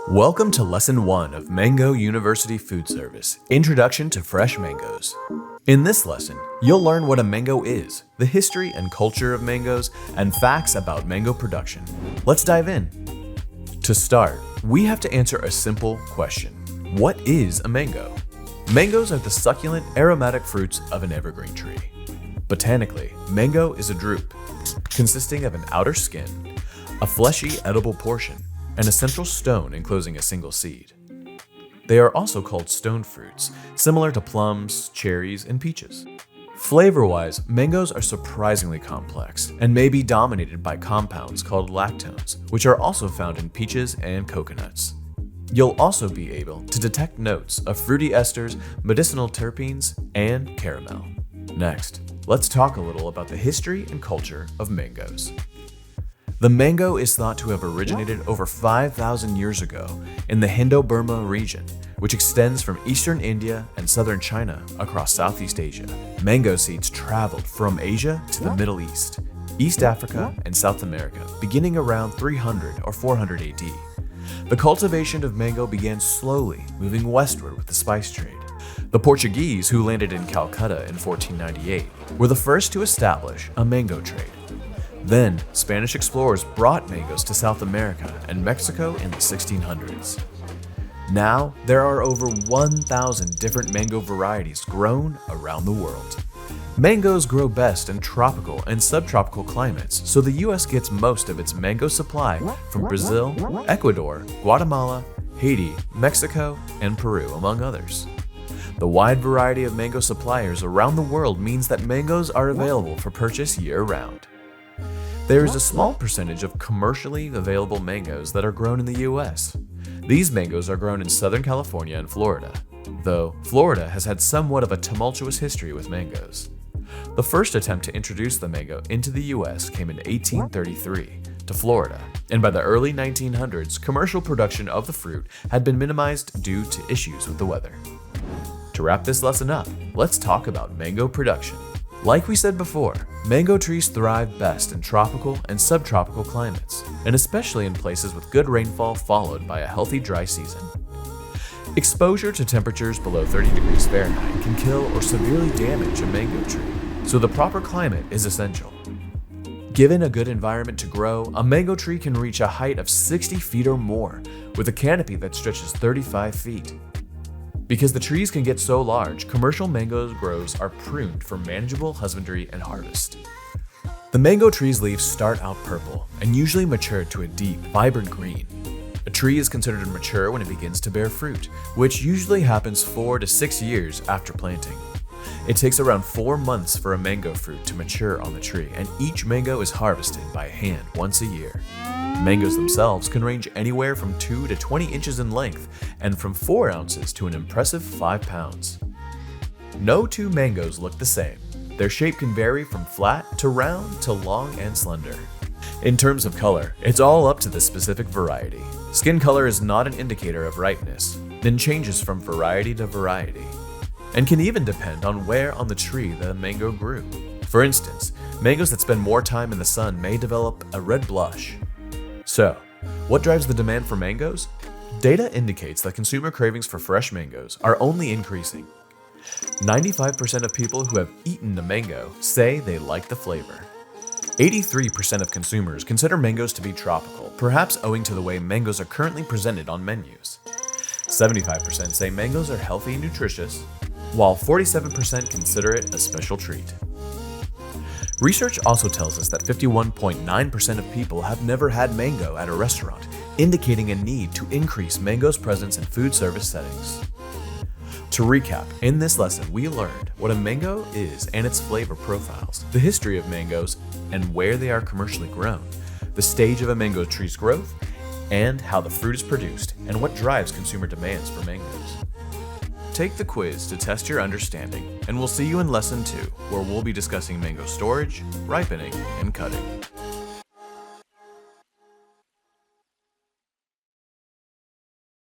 Welcome to Lesson 1 of Mango University Food Service, Introduction to Fresh Mangoes. In this lesson, you'll learn what a mango is, the history and culture of mangoes, and facts about mango production. Let's dive in. To start, we have to answer a simple question. What is a mango? Mangoes are the succulent, aromatic fruits of an evergreen tree. Botanically, mango is a drupe, consisting of an outer skin, a fleshy, edible portion, and a central stone enclosing a single seed. They are also called stone fruits, similar to plums, cherries, and peaches. Flavor-wise, mangoes are surprisingly complex and may be dominated by compounds called lactones, which are also found in peaches and coconuts. You'll also be able to detect notes of fruity esters, medicinal terpenes, and caramel. Next, let's talk a little about the history and culture of mangoes. The mango is thought to have originated over 5,000 years ago in the Indo-Burma region, which extends from eastern India and southern China across Southeast Asia. Mango seeds traveled from Asia to the Middle East, East Africa, and South America, beginning around 300 or 400 AD. The cultivation of mango began slowly, moving westward with the spice trade. The Portuguese, who landed in Calcutta in 1498, were the first to establish a mango trade. Then, Spanish explorers brought mangoes to South America and Mexico in the 1600s. Now, there are over 1,000 different mango varieties grown around the world. Mangoes grow best in tropical and subtropical climates, so the US gets most of its mango supply from Brazil, Ecuador, Guatemala, Haiti, Mexico, and Peru, among others. The wide variety of mango suppliers around the world means that mangoes are available for purchase year-round. There is a small percentage of commercially available mangoes that are grown in the US. These mangoes are grown in Southern California and Florida, though Florida has had somewhat of a tumultuous history with mangoes. The first attempt to introduce the mango into the US came in 1833 to Florida, and by the early 1900s, commercial production of the fruit had been minimized due to issues with the weather. To wrap this lesson up, let's talk about mango production. Like we said before, mango trees thrive best in tropical and subtropical climates, and especially in places with good rainfall followed by a healthy dry season. Exposure to temperatures below 30 degrees Fahrenheit can kill or severely damage a mango tree, so the proper climate is essential. Given a good environment to grow, a mango tree can reach a height of 60 feet or more, with a canopy that stretches 35 feet. Because the trees can get so large, commercial mango groves are pruned for manageable husbandry and harvest. The mango tree's leaves start out purple and usually mature to a deep, vibrant green. A tree is considered mature when it begins to bear fruit, which usually happens 4 to 6 years after planting. It takes around 4 months for a mango fruit to mature on the tree, and each mango is harvested by hand once a year. Mangoes themselves can range anywhere from 2 to 20 inches in length and from 4 ounces to an impressive 5 pounds. No two mangoes look the same. Their shape can vary from flat to round to long and slender. In terms of color, it's all up to the specific variety. Skin color is not an indicator of ripeness, and changes from variety to variety, and can even depend on where on the tree the mango grew. For instance, mangoes that spend more time in the sun may develop a red blush. So, what drives the demand for mangoes? Data indicates that consumer cravings for fresh mangoes are only increasing. 95% of people who have eaten a mango say they like the flavor. 83% of consumers consider mangoes to be tropical, perhaps owing to the way mangoes are currently presented on menus. 75% say mangoes are healthy and nutritious, while 47% consider it a special treat. Research also tells us that 51.9% of people have never had mango at a restaurant, indicating a need to increase mango's presence in food service settings. To recap, in this lesson we learned what a mango is and its flavor profiles, the history of mangoes and where they are commercially grown, the stage of a mango tree's growth, and how the fruit is produced and what drives consumer demands for mangoes. Take the quiz to test your understanding, and we'll see you in Lesson 2, where we'll be discussing mango storage, ripening, and cutting.